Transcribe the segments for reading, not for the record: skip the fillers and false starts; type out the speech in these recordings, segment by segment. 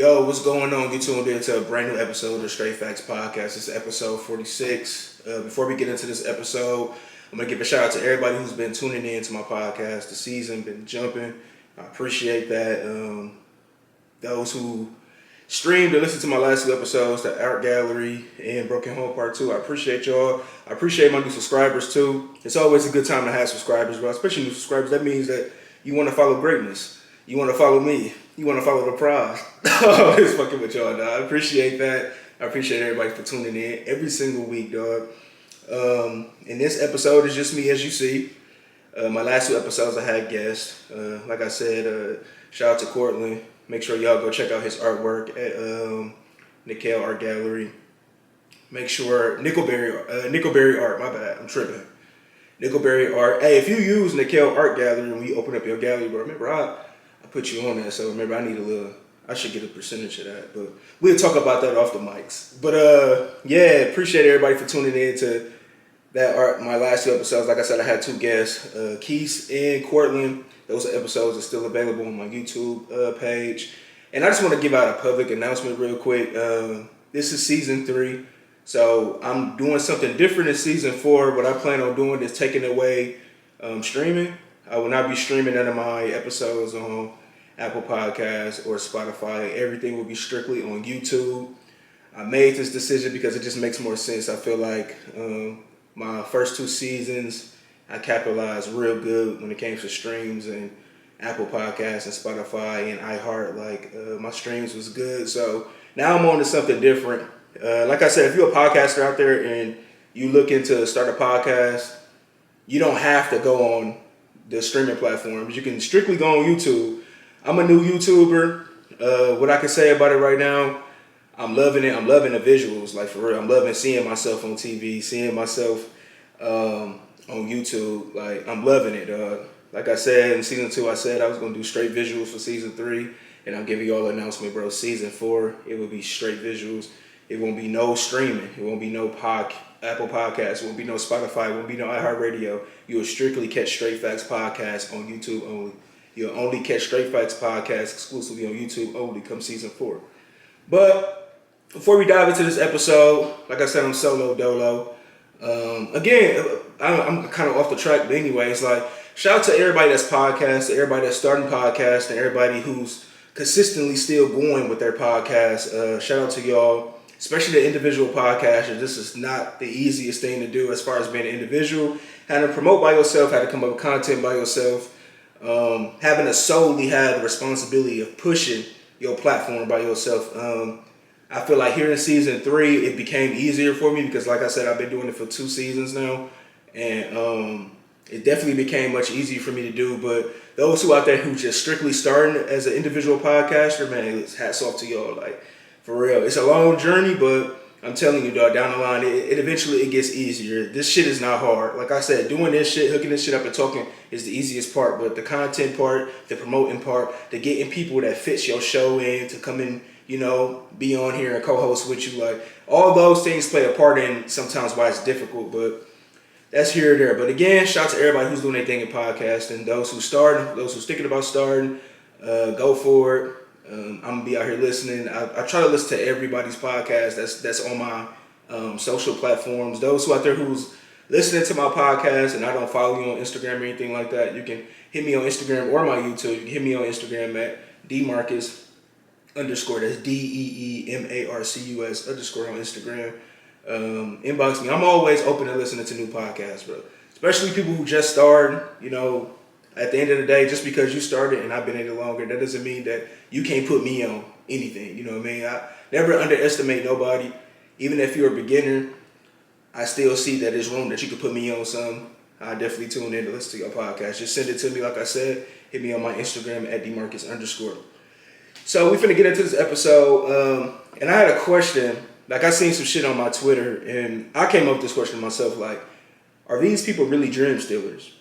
Yo, what's going on? You tuned in to a brand new episode of the Straight Facts Podcast. This is episode 46. Before we get into this episode, I'm going to give a shout out to everybody who's been tuning in to my podcast. The season been jumping. I appreciate that. Those who streamed and listened to my last two episodes, the Art Gallery and Broken Home Part 2, I appreciate y'all. I appreciate my new subscribers too. It's always a good time to have subscribers, bro. Especially new subscribers. That means that you want to follow greatness. You want to follow me. You want to follow the prize. Oh, it's fucking with y'all, dog. I appreciate that. I appreciate everybody for tuning in every single week, dog. And this episode is just me, as you see. My last two episodes I had guests. Like I said, shout out to Cortland. Make sure y'all go check out his artwork at Nickel Art Gallery. Make sure Nickelberry Art. My bad, I'm tripping. Nickelberry Art. Hey, if you use Nickel Art Gallery when you open up your gallery, bro, remember I put you on that. So remember, I should get a percentage of that. But we'll talk about that off the mics. But yeah, appreciate everybody for tuning in to that art. My last two episodes, like I said, I had two guests, Keith and Cortland. Those episodes are still available on my YouTube page. And I just want to give out a public announcement real quick. This is season 3. So I'm doing something different in season 4. What I plan on doing is taking away streaming. I will not be streaming none of my episodes on Apple Podcasts or Spotify. Everything will be strictly on YouTube. I made this decision because it just makes more sense. I feel like my first 2 seasons, I capitalized real good when it came to streams and Apple Podcasts and Spotify and iHeart. Like my streams was good. So now I'm on to something different. Like I said, if you're a podcaster out there and you looking to start a podcast, you don't have to go on the streaming platforms. You can strictly go on YouTube. I'm a new YouTuber. What I can say about it right now, I'm loving it. I'm loving the visuals, like for real. I'm loving seeing myself on TV, seeing myself on YouTube. Like I'm loving it. Like I said in season 2, I said I was gonna do straight visuals for season 3, and I'm giving y'all an announcement, bro. Season 4, it will be straight visuals. It won't be no streaming. It won't be no Apple Podcasts. It won't be no Spotify. It won't be no iHeartRadio. You will strictly catch Straight Facts Podcast on YouTube only. You'll only catch Straight Facts Podcast exclusively on YouTube only come season 4. But before we dive into this episode, like I said, I'm solo dolo. Again, I'm kind of off the track, but anyways, like shout out to everybody that's podcasting, everybody that's starting podcasts, and everybody who's consistently still going with their podcast. Shout out to y'all. Especially the individual podcasters. This is not the easiest thing to do as far as being an individual. Having to promote by yourself, having to come up with content by yourself, having to solely have the responsibility of pushing your platform by yourself. I feel like here in season 3, it became easier for me because, like I said, I've been doing it for 2 seasons now. And it definitely became much easier for me to do. But those who out there who just strictly starting as an individual podcaster, man, hats off to y'all. Like, for real, it's a long journey, but I'm telling you, dog, down the line, it eventually it gets easier. This shit is not hard. Like I said, doing this shit, hooking this shit up and talking is the easiest part. But the content part, the promoting part, the getting people that fits your show in to come in, you know, be on here and co-host with you, like all those things play a part in sometimes why it's difficult. But that's here or there. But again, shout out to everybody who's doing their thing in podcasting. Those who starting, those who's thinking about starting, go for it. I'm gonna be out here listening. I try to listen to everybody's podcast that's on my social platforms. Those who out there who's listening to my podcast and I don't follow you on Instagram or anything like that, you can hit me on Instagram or my YouTube. You can hit me on Instagram at DMarcus_. That's DEEMARCUS _ on Instagram. Inbox me. I'm always open to listening to new podcasts, bro. Especially people who just started, you know. At the end of the day, just because you started and I've been in it longer, that doesn't mean that you can't put me on anything. You know what I mean? I never underestimate nobody. Even if you're a beginner, I still see that there's room that you could put me on some. I definitely tune in to listen to your podcast. Just send it to me, like I said. Hit me on my Instagram at DMarcus_. So we finna get into this episode. And I had a question. Like I seen some shit on my Twitter and I came up with this question myself. Like, are these people really dream stealers?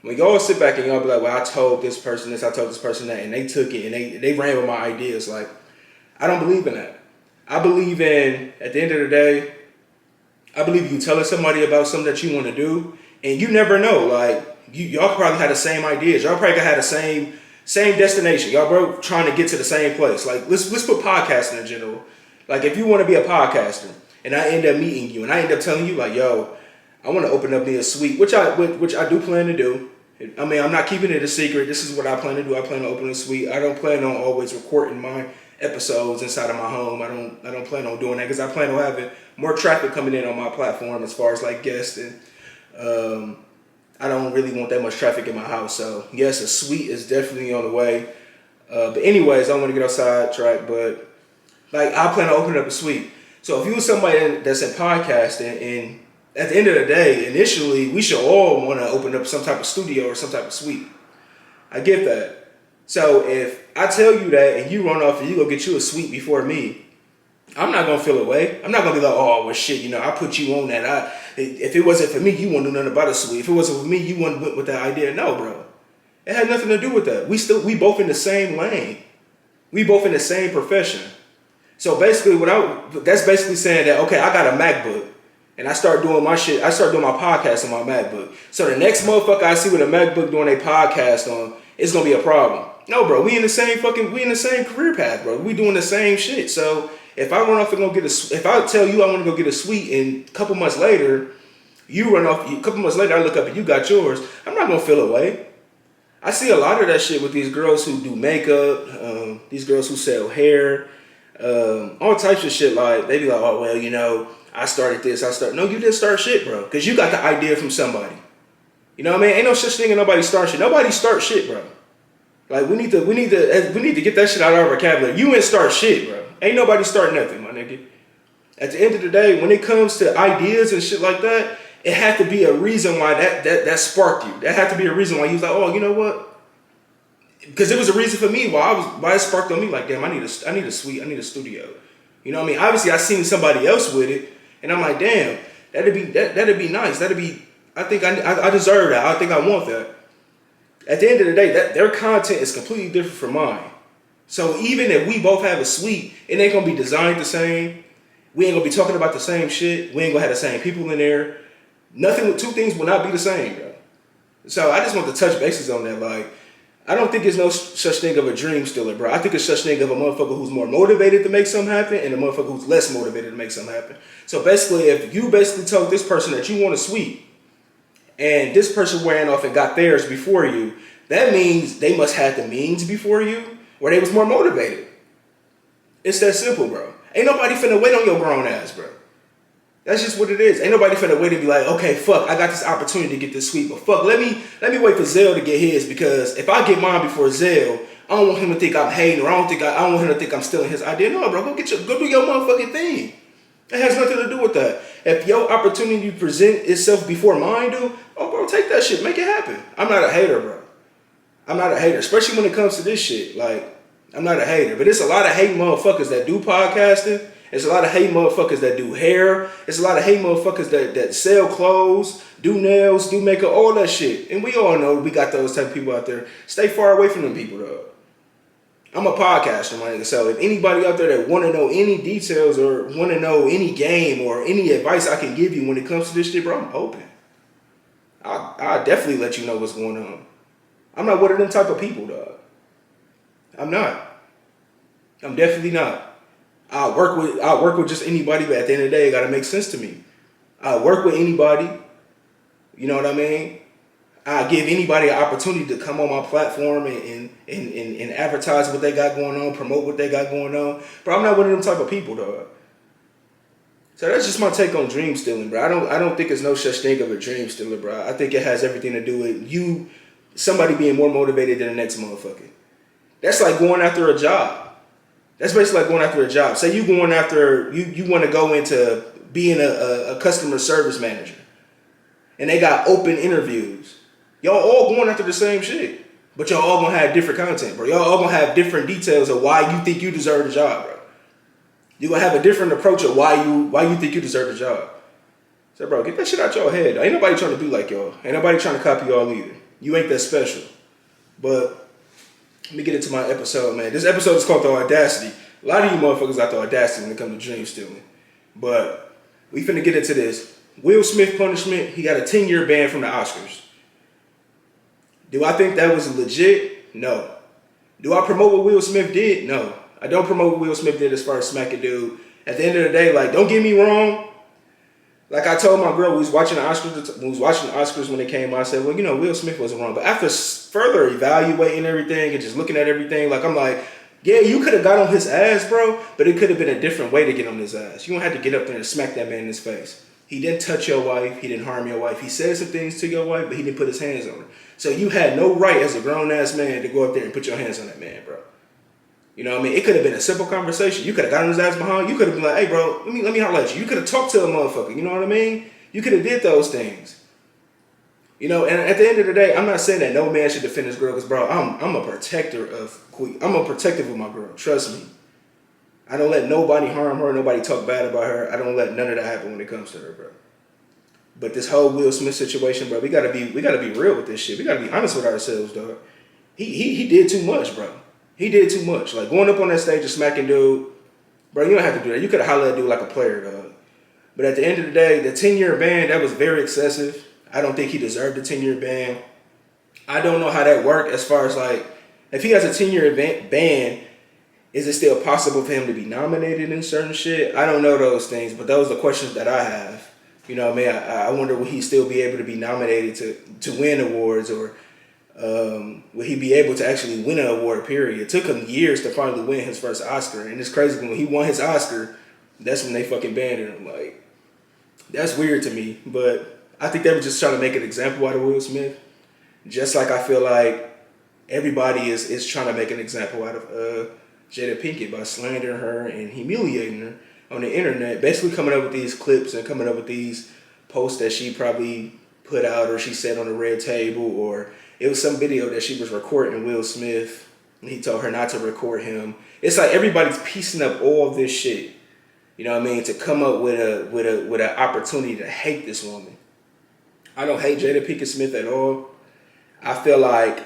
When y'all sit back and y'all be like, well, I told this person this, I told this person that, and they took it and they ran with my ideas. Like, I don't believe in that. I believe in, at the end of the day, I believe you telling somebody about something that you want to do, and you never know. Like, y'all probably had the same ideas. Y'all probably had the same Same destination. Y'all bro trying to get to the same place. Like let's put podcasting in general. Like if you want to be a podcaster and I end up meeting you and I end up telling you like, yo, I want to open up me a suite, which I do plan to do. I mean, I'm not keeping it a secret. This is what I plan to do. I plan to open a suite. I don't plan on always recording my episodes inside of my home. I don't plan on doing that because I plan on having more traffic coming in on my platform as far as like guests and I don't really want that much traffic in my house. So yes, a suite is definitely on the way. But anyways, I don't want to get outside track, but like I plan to open up a suite. So if you was somebody that's in podcasting and at the end of the day, initially we should all want to open up some type of studio or some type of suite. I get that. So if I tell you that and you run off and you go get you a suite before me, I'm not gonna feel away. I'm not gonna be like, oh well shit, you know, I put you on that. If it wasn't for me, you wouldn't do nothing about a suite. If it wasn't for me, you wouldn't went with that idea. No, bro. It had nothing to do with that. We both in the same lane. We both in the same profession. So basically that's basically saying that, okay, I got a MacBook and I start doing my shit, I start doing my podcast on my MacBook. So the next motherfucker I see with a MacBook doing a podcast on, it's gonna be a problem. No, bro, we in the same career path, bro. We doing the same shit. So if I run off and go get if I tell you I want to go get a suite and a couple months later, you run off, a couple months later I look up and you got yours, I'm not gonna feel away. I see a lot of that shit with these girls who do makeup, these girls who sell hair, all types of shit. Like they be like, oh well, you know, I started this, No, you didn't start shit, bro, because you got the idea from somebody. You know what I mean? Ain't no such thing as nobody start shit. Nobody start shit, bro. Like we need to get that shit out of our vocabulary. You ain't start shit, bro. Ain't nobody start nothing, my nigga. At the end of the day, when it comes to ideas and shit like that, it had to be a reason why that sparked you. That had to be a reason why you was like, oh, you know what? Because it was a reason for me why it sparked on me. Like, damn, I need a suite, I need a studio. You know what I mean? Obviously, I seen somebody else with it, and I'm like, damn, that'd be nice. I think I deserve that. I think I want that. At the end of the day, their content is completely different from mine. So even if we both have a suite, it ain't gonna be designed the same. We ain't gonna be talking about the same shit. We ain't gonna have the same people in there. Two things will not be the same, bro. So I just want to touch bases on that. Like, I don't think there's no such thing of a dream stealer, bro. I think it's such thing of a motherfucker who's more motivated to make something happen and a motherfucker who's less motivated to make something happen. So basically, if you basically told this person that you want a suite and this person ran off and got theirs before you, that means they must have the means before you or they was more motivated. It's that simple, bro. Ain't nobody finna wait on your grown ass, bro. That's just what it is. Ain't nobody finna wait and be like, okay, fuck, I got this opportunity to get this suite, but fuck, let me wait for Zell to get his, because if I get mine before Zell, I don't want him to think I'm hating, or I don't want him to think I'm stealing his idea. No, bro, go do your motherfucking thing. It has nothing to do with that. If your opportunity present itself before mine do, oh, bro, take that shit, make it happen. I'm not a hater, bro. I'm not a hater, especially when it comes to this shit. Like, I'm not a hater, but it's a lot of hate motherfuckers that do podcasting. There's a lot of hate motherfuckers that do hair. There's a lot of hate motherfuckers that sell clothes, do nails, do makeup, all that shit. And we all know we got those type of people out there. Stay far away from them people, though. I'm a podcaster, my nigga. So if anybody out there that want to know any details or want to know any game or any advice I can give you when it comes to this shit, bro, I'm open. I'll definitely let you know what's going on. I'm not one of them type of people, dog. I'm not. I'm definitely not. I'll work with just anybody, but at the end of the day, it gotta make sense to me. I'll work with anybody. You know what I mean? I'll give anybody an opportunity to come on my platform and advertise what they got going on, promote what they got going on. But I'm not one of them type of people, dog. So that's just my take on dream stealing, bro. I don't think there's no such thing of a dream stealer, bro. I think it has everything to do with somebody being more motivated than the next motherfucker. That's like going after a job. That's basically like going after a job. Say you going after, you want to go into being a customer service manager. And they got open interviews. Y'all all going after the same shit. But y'all all going to have different content, bro. Y'all all going to have different details of why you think you deserve the job, bro. You're going to have a different approach of why you think you deserve the job. So, bro, get that shit out your head. Ain't nobody trying to be like y'all. Ain't nobody trying to copy y'all either. You ain't that special. But let me get into my episode, man. This episode is called The Audacity. A lot of you motherfuckers got the audacity when it comes to dream stealing. But we finna get into this. Will Smith punishment, he got a 10-year ban from the Oscars. Do I think that was legit? No. Do I promote what Will Smith did? No. I don't promote what Will Smith did as far as smacking dude. At the end of the day, like, don't get me wrong. Like I told my girl, we was watching the Oscars when they came out. I said, well, you know, Will Smith wasn't wrong. But after further evaluating everything and just looking at everything, like, I'm like, yeah, you could have got on his ass, bro, but it could have been a different way to get on his ass. You don't have to get up there and smack that man in his face. He didn't touch your wife. He didn't harm your wife. He said some things to your wife, but he didn't put his hands on her. So you had no right as a grown-ass man to go up there and put your hands on that man, bro. You know what I mean? It could have been a simple conversation. You could have gotten his ass behind. You could have been like, hey, bro, let me holler at you. You could have talked to a motherfucker. You know what I mean? You could have did those things. You know, and at the end of the day, I'm not saying that no man should defend his girl, because, bro, I'm a protector of my girl. Trust me. I don't let nobody harm her, nobody talk bad about her. I don't let none of that happen when it comes to her, bro. But this whole Will Smith situation, bro, we gotta be real with this shit. We gotta be honest with ourselves, dog. He did too much, bro. He did too much. Like, going up on that stage and smacking dude, bro, you don't have to do that. You could have hollered at dude like a player, dog. But at the end of the day, the 10-year ban, that was very excessive. I don't think he deserved a 10-year ban. I don't know how that worked as far as, like, if he has a 10-year ban, is it still possible for him to be nominated in certain shit? I don't know those things, but those are the questions that I have. You know what I mean? I wonder, will he still be able to be nominated to win awards, or will he be able to actually win an award, period? It took him years to finally win his first Oscar. And it's crazy, when he won his Oscar, that's when they fucking banned him. Like, that's weird to me. But I think they were just trying to make an example out of Will Smith. Just like I feel like everybody is trying to make an example out of Jada Pinkett by slandering her and humiliating her on the internet, basically coming up with these clips and coming up with these posts that she probably put out, or she said on the red table, or it was some video that she was recording Will Smith and he told her not to record him. It's like everybody's piecing up all of this shit, you know what I mean, to come up with an opportunity to hate this woman. I don't hate Jada Pinkett Smith at all. I feel like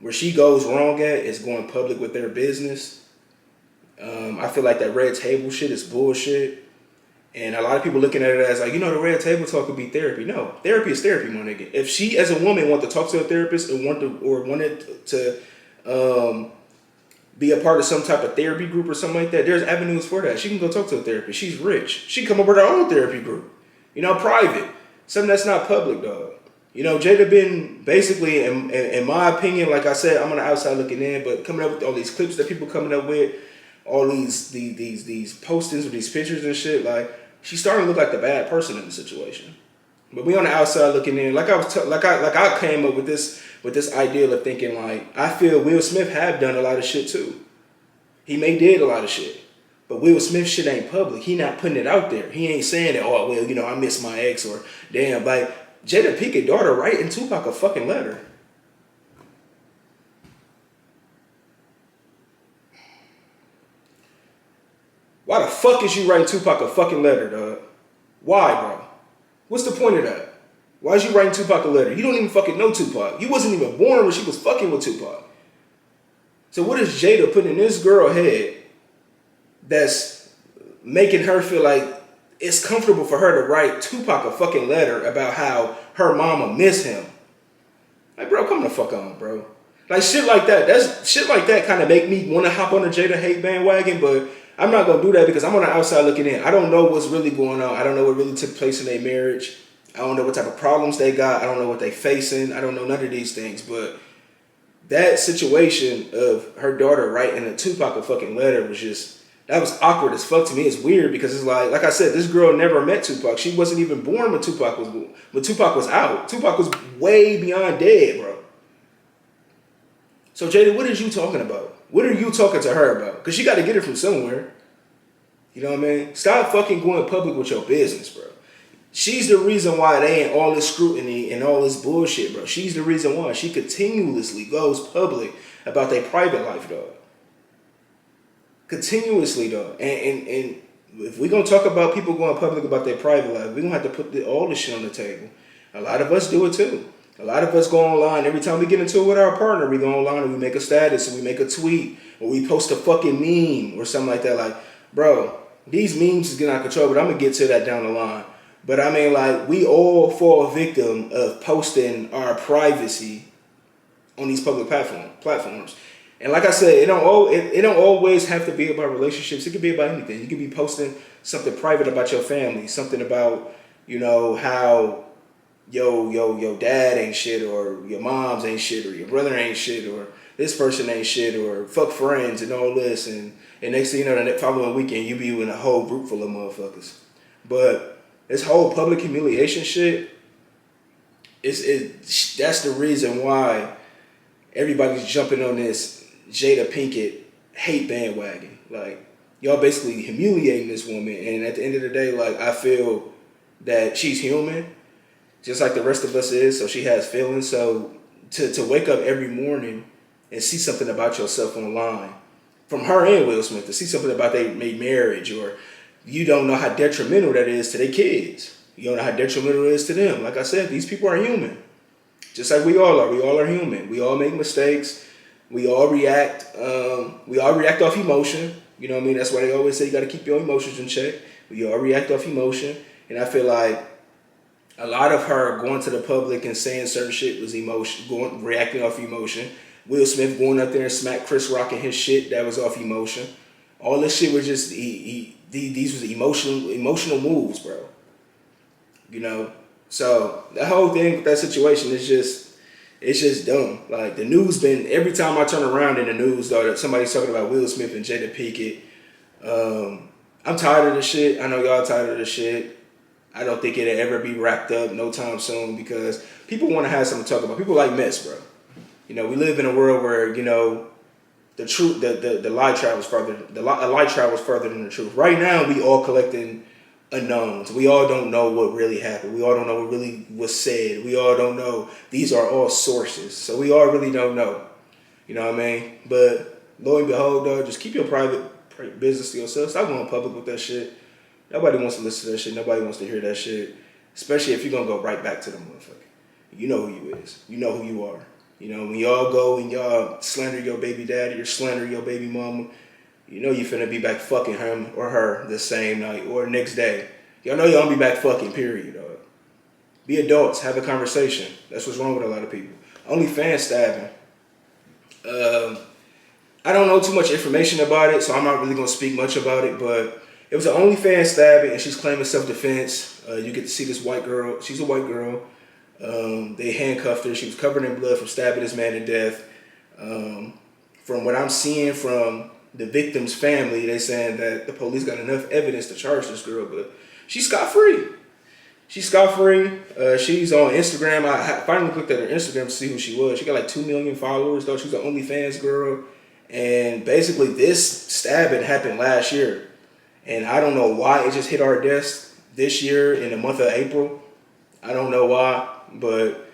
where she goes wrong at is going public with their business. I feel like that red table shit is bullshit. And a lot of people looking at it as like, you know, the red table talk could be therapy. No, therapy is therapy, my nigga. If she, as a woman, wanted to talk to a therapist and wanted to be a part of some type of therapy group or something like that, there's avenues for that. She can go talk to a therapist. She's rich. She can come up with her own therapy group. You know, private. Something that's not public, dog. You know, Jada been basically, in my opinion, like I said, I'm on the outside looking in, but coming up with all these clips that people coming up with, all these postings with these pictures and shit, like, she's starting to look like the bad person in the situation. But we on the outside looking in, like I came up with this idea of thinking, like, I feel Will Smith have done a lot of shit too. He did a lot of shit. But Will Smith shit ain't public. He not putting it out there. He ain't saying that, oh, well, you know, I miss my ex, or damn, like, Jada Pinkett daughter writing Tupac a fucking letter. Why the fuck is you writing Tupac a fucking letter, dog? Why, bro? What's the point of that? Why is you writing Tupac a letter? You don't even fucking know Tupac. You wasn't even born when she was fucking with Tupac. So what is Jada putting in this girl head that's making her feel like it's comfortable for her to write Tupac a fucking letter about how her mama miss him? Like, bro, come the fuck on, bro. Like, shit like that kind of make me want to hop on the Jada hate bandwagon, but I'm not going to do that because I'm on the outside looking in. I don't know what's really going on. I don't know what really took place in their marriage. I don't know what type of problems they got. I don't know what they facing. I don't know none of these things, but that situation of her daughter writing a Tupac a fucking letter was just, that was awkward as fuck to me. It's weird because it's like I said, this girl never met Tupac. She wasn't even born when Tupac was out. Tupac was way beyond dead, bro. So Jada, what are you talking about? What are you talking to her about? Because she got to get it from somewhere. You know what I mean? Stop fucking going public with your business, bro. She's the reason why they ain't all this scrutiny and all this bullshit, bro. She's the reason why. She continuously goes public about their private life, dog. Continuously, dog. And if we're going to talk about people going public about their private life, we're going to have to put all this shit on the table. A lot of us do it too. A lot of us go online. Every time we get into it with our partner, we go online and we make a status and we make a tweet or we post a fucking meme or something like that. Like, bro, these memes is getting out of control, but I'm going to get to that down the line. But I mean, like, we all fall victim of posting our privacy on these public platforms. And like I said, it don't always have to be about relationships. It could be about anything. You could be posting something private about your family, something about, how yo dad ain't shit, or your mom's ain't shit, or your brother ain't shit, or this person ain't shit, or fuck friends and all this, and next thing you know, the following weekend you be in a whole group full of motherfuckers. But this whole public humiliation shit that's the reason why everybody's jumping on this Jada Pinkett hate bandwagon. Like, y'all basically humiliating this woman, and at the end of the day, like, I feel that she's human, just like the rest of us is, so she has feelings. So to wake up every morning and see something about yourself online, from her and Will Smith, to see something about their marriage, or you don't know how detrimental that is to their kids. You don't know how detrimental it is to them. Like I said, these people are human. Just like we all are. We all are human. We all make mistakes. We all react. We all react off emotion. You know what I mean? That's why they always say you got to keep your emotions in check. We all react off emotion. And I feel like a lot of her going to the public and saying certain shit was reacting off emotion. Will Smith going up there and smack Chris Rock in his shit, that was off emotion. All this shit was just, these was emotional moves, bro. So the whole thing with that situation is just dumb. Like, the news every time I turn around in the news, though, somebody's talking about Will Smith and Jada Pinkett. I'm tired of this shit. I know y'all tired of this shit. I don't think it'll ever be wrapped up no time soon, because people want to have something to talk about. People like mess, bro. We live in a world where, the truth, the lie travels further. A lie travels further than the truth. Right now, we all collecting unknowns. We all don't know what really happened. We all don't know what really was said. We all don't know. These are all sources. So we all really don't know. You know what I mean? But lo and behold, though, just keep your private business to yourself. Stop going public with that shit. Nobody wants to listen to that shit. Nobody wants to hear that shit. Especially if you're going to go right back to the motherfucker. You know who you is. You know who you are. When y'all go and y'all slander your baby daddy or slander your baby mama, you finna be back fucking him or her the same night or next day. Y'all know y'all gonna be back fucking, period, dog. Be adults, have a conversation. That's what's wrong with a lot of people. OnlyFans stabbing. I don't know too much information about it, so I'm not really gonna speak much about it, but it was an OnlyFans stabbing, and she's claiming self-defense. You get to see this white girl. She's a white girl. They handcuffed her. She was covered in blood from stabbing this man to death. From what I'm seeing from the victim's family, they saying that the police got enough evidence to charge this girl, but she's scot-free. She's scot-free. She's on Instagram. I finally looked at her Instagram to see who she was. She got like 2 million followers, though. She's an OnlyFans girl. And basically, this stabbing happened last year. And I don't know why it just hit our desk this year in the month of April. I don't know why, but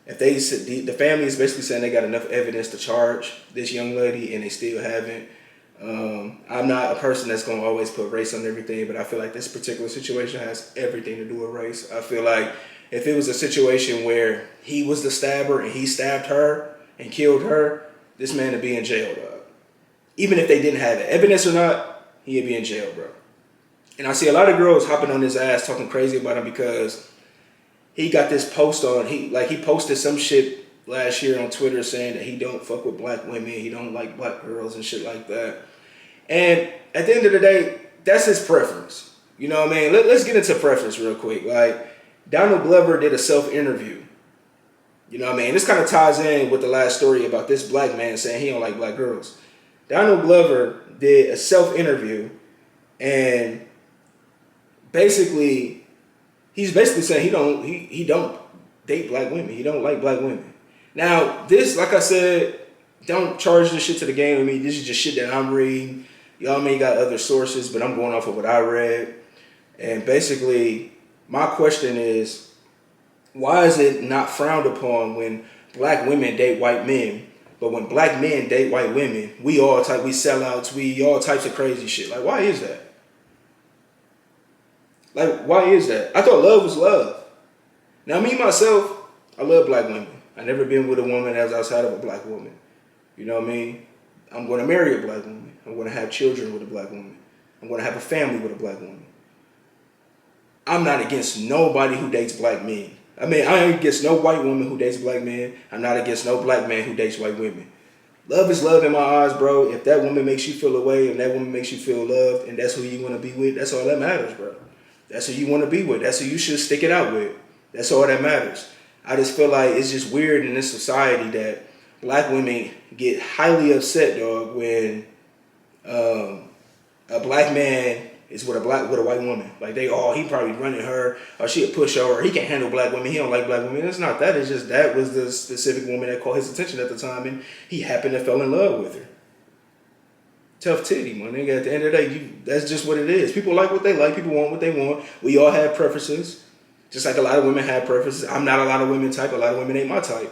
if the family is basically saying they got enough evidence to charge this young lady, and they still haven't. I'm not a person that's going to always put race on everything, but I feel like this particular situation has everything to do with race. I feel like if it was a situation where he was the stabber and he stabbed her and killed her, this man would be in jail, dog. Even if they didn't have evidence or not, he'd be in jail, bro. And I see a lot of girls hopping on his ass talking crazy about him because he got this post on, he posted some shit last year on Twitter saying that he don't fuck with black women, he don't like black girls and shit like that. And at the end of the day, that's his preference. You know what I mean? Let's get into preference real quick. Like, Donald Glover did a self-interview. You know what I mean? This kind of ties in with the last story about this black man saying he don't like black girls. Donald Glover did a self-interview, and basically, he's basically saying he don't date black women. He don't like black women. Now, this, like I said, don't charge this shit to the game with me. This is just shit that I'm reading. Y'all may got other sources, but I'm going off of what I read. And basically, my question is, why is it not frowned upon when black women date white men, but when black men date white women, we sellouts, we all types of crazy shit? Like, why is that? Like, why is that? I thought love was love. Now, me, myself, I love black women. I never been with a woman that was outside of a black woman. You know what I mean? I'm going to marry a black woman. I'm going to have children with a black woman. I'm going to have a family with a black woman. I'm not against nobody who dates black men. I mean, I ain't against no white woman who dates black men. I'm not against no black man who dates white women. Love is love in my eyes, bro. If that woman makes you feel away and that woman makes you feel loved and that's who you want to be with, that's all that matters, bro. That's who you want to be with. That's who you should stick it out with. That's all that matters. I just feel like it's just weird in this society that black women get highly upset, dog, when a black man is with a white woman. Like he probably running her, or she a pushover, or he can't handle black women. He don't like black women. It's not that. It's just that was the specific woman that caught his attention at the time, and he happened to fall in love with her. Tough titty, my nigga. At the end of the day, that's just what it is. People like what they like. People want what they want. We all have preferences, just like a lot of women have preferences. I'm not a lot of women type. A lot of women ain't my type.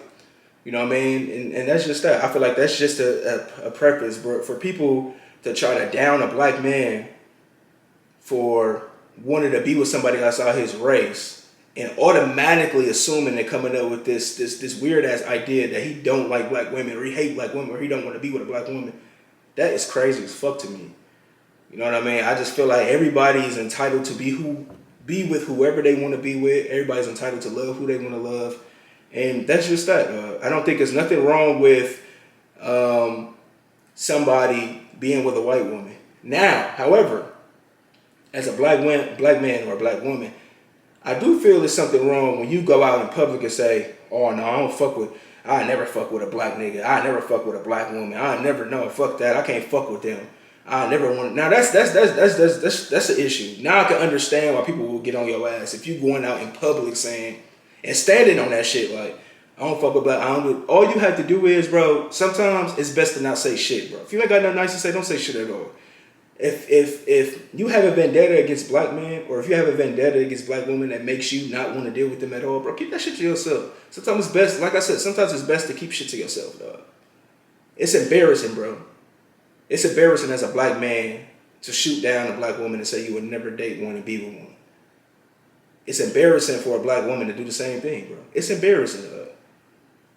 You know what I mean? And that's just that. I feel like that's just a preference, bro. For people to try to down a black man for wanting to be with somebody outside his race and automatically assuming they're coming up with this weird ass idea that he don't like black women or he hate black women or he don't want to be with a black woman. That is crazy as fuck to me. You know what I mean? I just feel like everybody is entitled to be with whoever they want to be with. Everybody's entitled to love who they want to love. And that's just that. I don't think there's nothing wrong with somebody being with a white woman. Now, however, as a black man or a black woman, I do feel there's something wrong when you go out in public and say, "Oh no, I never fuck with a black nigga. I never fuck with a black woman. I never know. Fuck that. I can't fuck with them. I never want." Now that's an issue. Now I can understand why people will get on your ass if you going out in public saying and standing on that shit like, "I don't fuck with black." All you have to do is, bro. Sometimes it's best to not say shit, bro. If you ain't got nothing nice to say, don't say shit at all. If you have a vendetta against black men, or if you have a vendetta against black women that makes you not want to deal with them at all, bro, keep that shit to yourself. Sometimes it's best, like I said, sometimes it's best to keep shit to yourself, dog. It's embarrassing, bro. It's embarrassing as a black man to shoot down a black woman and say you would never date one and be with one. It's embarrassing for a black woman to do the same thing, bro. It's embarrassing, dog.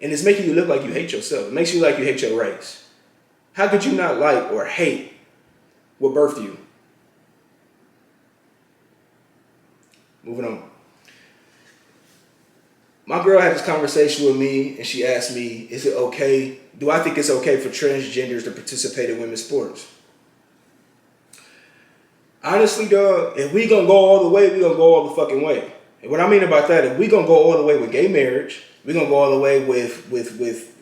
And it's making you look like you hate yourself. It makes you like you hate your race. How could you not like or hate what birthed you? Moving on. My girl had this conversation with me and she asked me, do I think it's okay for transgenders to participate in women's sports? Honestly, dog, if we gonna go all the way, we gonna go all the fucking way. And what I mean about that, if we gonna go all the way with gay marriage, we gonna go all the way with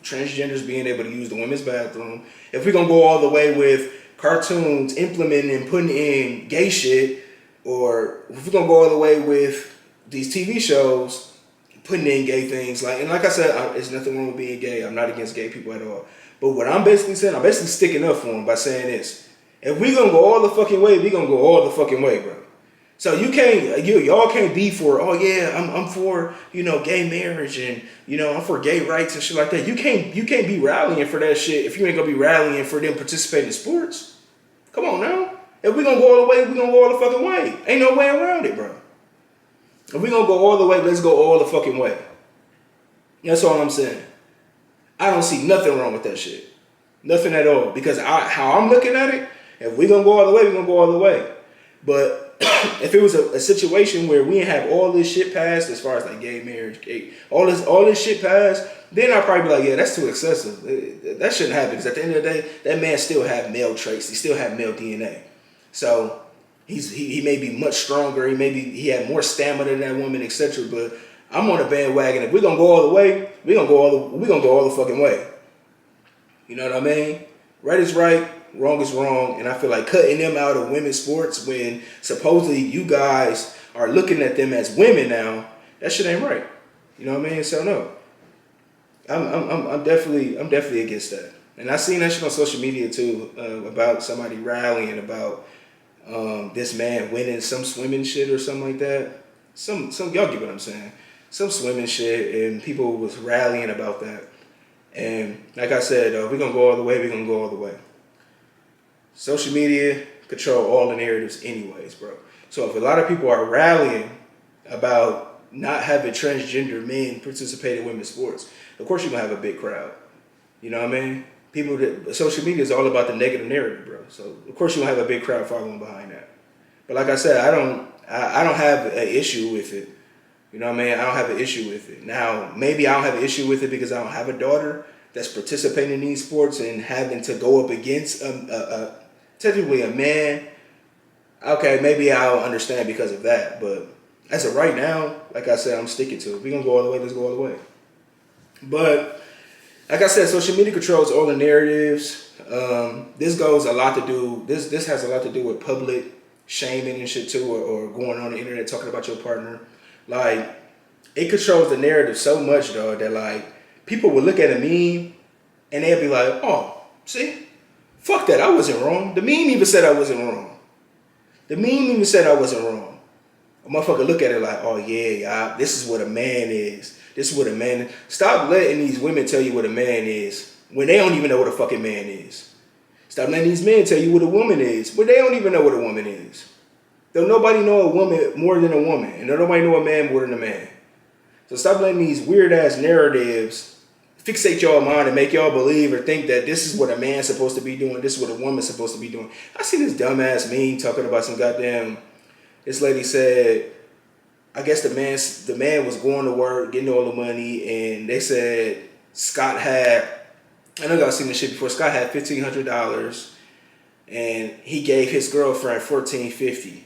transgenders being able to use the women's bathroom. If we gonna go all the way with cartoons implementing and putting in gay shit, or if we're gonna go all the way with these TV shows putting in gay things, like I said, there's nothing wrong with being gay. I'm not against gay people at all. But what I'm basically saying, I'm basically sticking up for them by saying this: if we gonna go all the fucking way, we gonna go all the fucking way, bro. So y'all can't be for, oh yeah, I'm for, gay marriage and, I'm for gay rights and shit like that. You can't be rallying for that shit if you ain't gonna be rallying for them participating in sports. Come on now. If we gonna go all the way, we gonna go all the fucking way. Ain't no way around it, bro. If we gonna go all the way, let's go all the fucking way. That's all I'm saying. I don't see nothing wrong with that shit. Nothing at all. Because how I'm looking at it, if we gonna go all the way, we gonna go all the way. But if it was a situation where we didn't have all this shit passed, as far as like gay marriage, all this shit passed, then I'd probably be like, yeah, that's too excessive. That shouldn't happen, because at the end of the day, that man still have male traits. He still have male DNA. So he may be much stronger. He had more stamina than that woman, etc. But I'm on a bandwagon. If we're gonna go all the way, we're gonna go all the fucking way. You know what I mean? Right is right, wrong is wrong, and I feel like cutting them out of women's sports when supposedly you guys are looking at them as women now, that shit ain't right. You know what I mean? So no, I'm definitely against that. And I seen that shit on social media too, about somebody rallying about this man winning some swimming shit or something like that. Some y'all get what I'm saying? Some swimming shit, and people was rallying about that. And like I said, we're gonna go all the way. We're gonna go all the way. Social media control all the narratives anyways, bro. So if a lot of people are rallying about not having transgender men participate in women's sports, of course you're going to have a big crowd. You know what I mean? Social media is all about the negative narrative, bro. So of course you're going to have a big crowd following behind that. But like I said, I don't have an issue with it. You know what I mean? I don't have an issue with it. Now, maybe I don't have an issue with it because I don't have a daughter that's participating in these sports and having to go up against technically a man. Okay, maybe I'll understand because of that. But as of right now, like I said, I'm sticking to it. If we're going to go all the way, let's go all the way. But like I said, social media controls all the narratives. This goes a lot to do. This has a lot to do with public shaming and shit too, or going on the internet talking about your partner. Like, it controls the narrative so much, dog, that like people will look at a meme and they'll be like, "Oh, see, fuck that, I wasn't wrong." The meme even said I wasn't wrong. The meme even said I wasn't wrong. A motherfucker look at it like, "Oh yeah, this is what a man is. This is what a man is." Stop letting these women tell you what a man is when they don't even know what a fucking man is. Stop letting these men tell you what a woman is when they don't even know what a woman is. Don't nobody know a woman more than a woman, and don't nobody know a man more than a man. So stop letting these weird ass narratives fixate y'all mind and make y'all believe or think that this is what a man's supposed to be doing, this is what a woman's supposed to be doing. I see this dumbass meme talking about some goddamn. This lady said, I guess the man was going to work, getting all the money, and they said Scott had. I know y'all seen this shit before. Scott had $1,500, and he gave his girlfriend $1,450.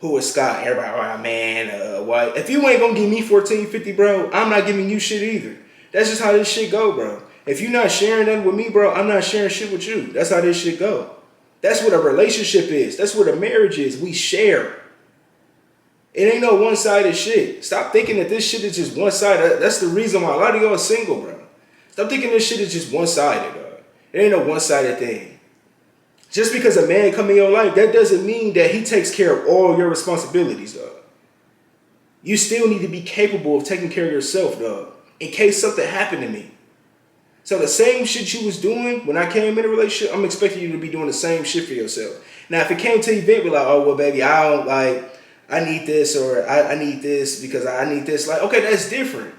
Who was Scott? Everybody, oh man, why? If you ain't gonna give me $1,450, bro, I'm not giving you shit either. That's just how this shit go, bro. If you're not sharing that with me, bro, I'm not sharing shit with you. That's how this shit go. That's what a relationship is. That's what a marriage is. We share. It ain't no one-sided shit. Stop thinking that this shit is just one-sided. That's the reason why a lot of y'all are single, bro. Stop thinking this shit is just one-sided, dog. It ain't no one-sided thing. Just because a man come in your life, that doesn't mean that he takes care of all your responsibilities, dog. You still need to be capable of taking care of yourself, dog, in case something happened to me. So the same shit you was doing when I came in a relationship, I'm expecting you to be doing the same shit for yourself. Now, if it came to the event, be like, oh, well, baby, I need this, or I need this because I need this. Like, okay, that's different.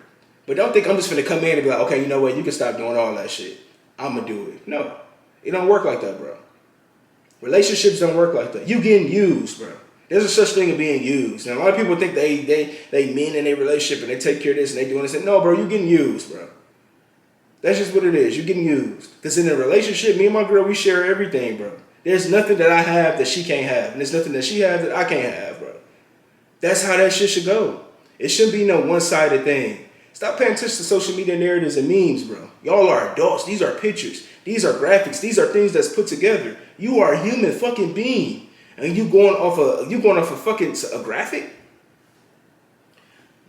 But don't think I'm just going to come in and be like, okay, you know what, you can stop doing all that shit. I'm going to do it. No, it don't work like that, bro. Relationships don't work like that. You getting used, bro. There's a such thing as being used. Now, a lot of people think they men in a relationship and they take care of this and they doing this. And no, bro, you getting used, bro. That's just what it is. You're getting used. Because in a relationship, me and my girl, we share everything, bro. There's nothing that I have that she can't have. And there's nothing that she has that I can't have, bro. That's how that shit should go. It shouldn't be no one-sided thing. Stop paying attention to social media narratives and memes, bro. Y'all are adults. These are pictures. These are graphics. These are things that's put together. You are a human fucking being. And you going off a fucking a graphic?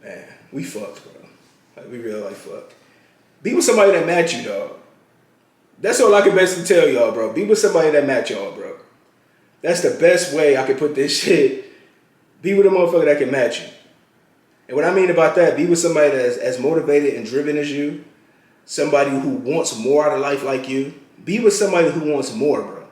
Man, we fucked, bro. Like, we really like fucked. Be with somebody that match you, dog. That's all I can basically tell y'all, bro. Be with somebody that match y'all, bro. That's the best way I can put this shit. Be with a motherfucker that can match you. And what I mean about that, be with somebody that's as motivated and driven as you. Somebody who wants more out of life like you. Be with somebody who wants more, bro.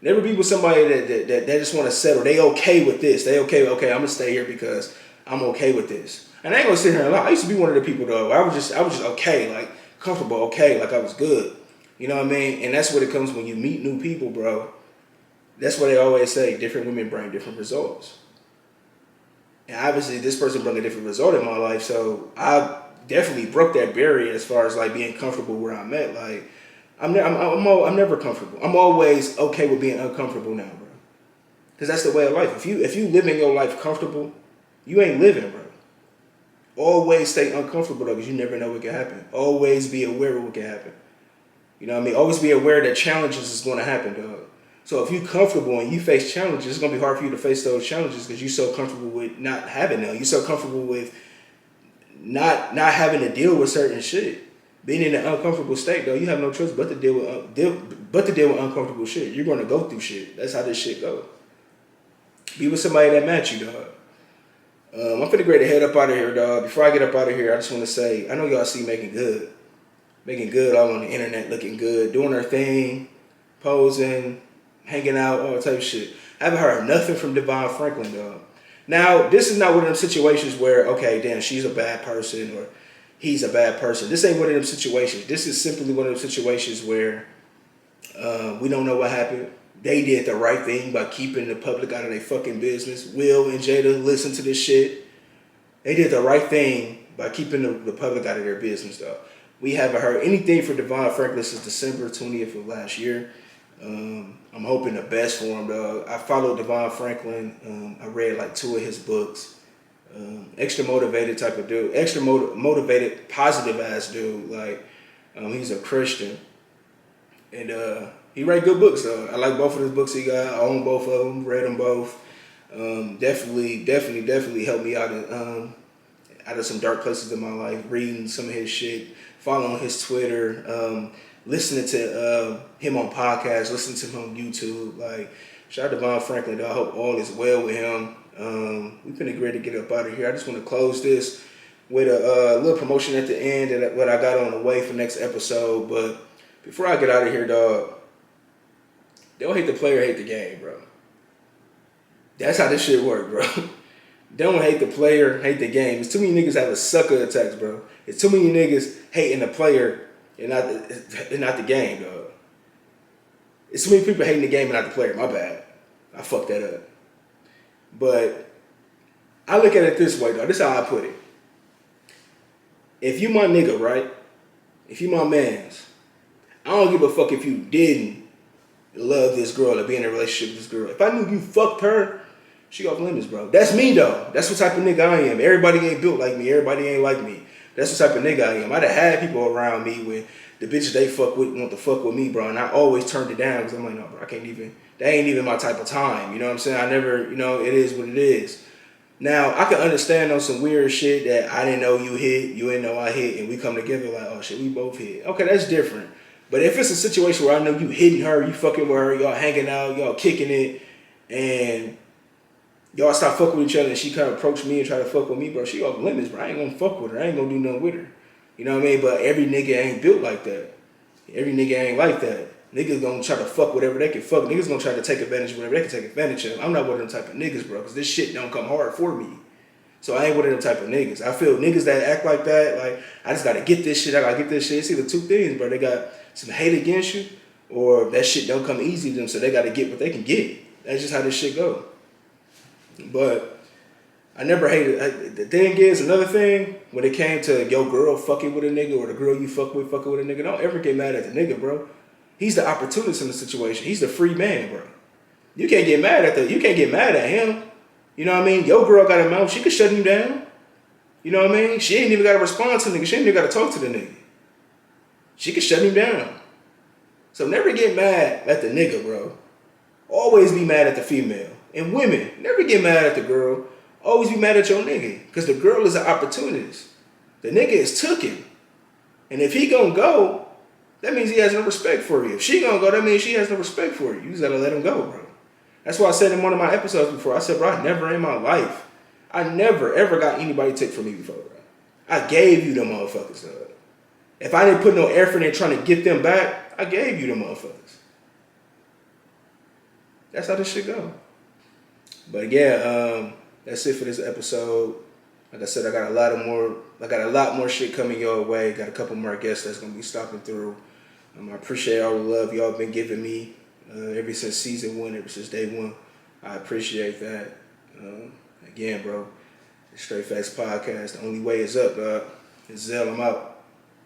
Never be with somebody that just want to settle. They okay with this. They okay, I'm going to stay here because I'm okay with this. And I ain't going to sit here and lie. I used to be one of the people, though. I was just okay, like comfortable, okay, like I was good. You know what I mean? And that's what it comes when you meet new people, bro. That's what they always say. Different women bring different results. And obviously, this person brought a different result in my life, so I definitely broke that barrier as far as like being comfortable where I'm at. Like, I'm never comfortable. I'm always okay with being uncomfortable now, bro. Because that's the way of life. If you living your life comfortable, you ain't living, bro. Always stay uncomfortable though, because you never know what can happen. Always be aware of what can happen. You know what I mean? Always be aware that challenges is going to happen, dog. So if you're comfortable and you face challenges, it's going to be hard for you to face those challenges because you're so comfortable with not having them. You're so comfortable with not having to deal with certain shit. Being in an uncomfortable state, though, you have no choice but to deal with uncomfortable shit. You're going to go through shit. That's how this shit go. Be with somebody that match you, dog. I'm finna grade to head up out of here, dog. Before I get up out of here, I just want to say, I know y'all see Making Good all on the internet, looking good, doing her thing, posing, hanging out, all type of shit. I haven't heard nothing from Devon Franklin, dog. Now, this is not one of them situations where, okay, damn, she's a bad person or he's a bad person. This ain't one of them situations. This is simply one of them situations where we don't know what happened. They did the right thing by keeping the public out of their fucking business. Will and Jada listen to this shit. they did the right thing by keeping the public out of their business, though. We haven't heard anything from Devon Franklin since December 20th of last year. I'm hoping the best for him, though. I followed Devon Franklin. I read like 2 of his books. Extra motivated type of dude. Extra motivated, positive ass dude. Like, he's a Christian. And he write good books, though. I like both of his books he got. I own both of them. Read them both. Definitely helped me out of some dark places in my life. Reading some of his shit. Following his Twitter. Listening to him on podcasts, listening to him on YouTube. Like, shout out to Devon Franklin, though. I hope all is well with him. We've been agreed to get up out of here. I just want to close this with a little promotion at the end and what I got on the way for next episode. But before I get out of here, dog, don't hate the player, hate the game, bro. That's how this shit work, bro. Don't hate the player, hate the game. It's too many niggas having sucker attacks, bro. It's too many niggas hating the player and not the game, dog. It's too many people hating the game and not the player. My bad. I fucked that up. But I look at it this way, dog. This is how I put it. If you my nigga, right? If you my mans, I don't give a fuck if you didn't love this girl or be in a relationship with this girl. If I knew you fucked her, she off limits, bro. That's me, though. That's what type of nigga I am. Everybody ain't built like me. Everybody ain't like me. That's what type of nigga I am. I'd have had people around me when the bitches they fuck with want to fuck with me, bro. And I always turned it down because I'm like, no, bro, I can't even. That ain't even my type of time. You know what I'm saying? I never, it is what it is. Now, I can understand on some weird shit that I didn't know you hit, you didn't know I hit, and we come together like, oh shit, we both hit. Okay, that's different. But if it's a situation where I know you hitting her, you fucking with her, y'all hanging out, y'all kicking it, and y'all stop fucking with each other and she kind of approach me and try to fuck with me, bro, she off limits, bro. I ain't gonna fuck with her. I ain't gonna do nothing with her. You know what I mean? But every nigga ain't built like that. Every nigga ain't like that. Niggas gonna try to fuck whatever they can fuck. Niggas gonna try to take advantage of whatever they can take advantage of. I'm not one of them type of niggas, bro, because this shit don't come hard for me. So I ain't one of them type of niggas. I feel niggas that act like that, like, I just gotta get this shit, I gotta get this shit. It's either 2 things, bro. They got some hate against you, or that shit don't come easy to them, so they gotta get what they can get. That's just how this shit go. But I never hated. The thing is, another thing, when it came to your girl fucking with a nigga or the girl you fucking with a nigga, don't ever get mad at the nigga, bro. He's the opportunist in the situation. He's the free man, bro. You can't get mad at him. You know what I mean? Your girl got a mouth. She could shut him down. You know what I mean? She ain't even got to respond to the nigga. She ain't even got to talk to the nigga. She could shut him down. So never get mad at the nigga, bro. Always be mad at the female. And women, never get mad at the girl. Always be mad at your nigga. Because the girl is an opportunist. The nigga is tooken. And if he gonna go, that means he has no respect for you. If she gonna go, that means she has no respect for you. You just gotta let him go, bro. That's why I said in one of my episodes before, I said, bro, I never in my life, I never ever got anybody take from me before, bro. I gave you them motherfuckers, dog. If I didn't put no effort in trying to get them back, I gave you them motherfuckers. That's how this shit go. But yeah, that's it for this episode. Like I said, I got a lot more shit coming your way. Got a couple more guests that's gonna be stopping through. I appreciate all the love y'all been giving me ever since season 1, ever since day 1. I appreciate that. Again, bro, the Straight Facts Podcast. The only way is up, dog. It's Zell. I'm out.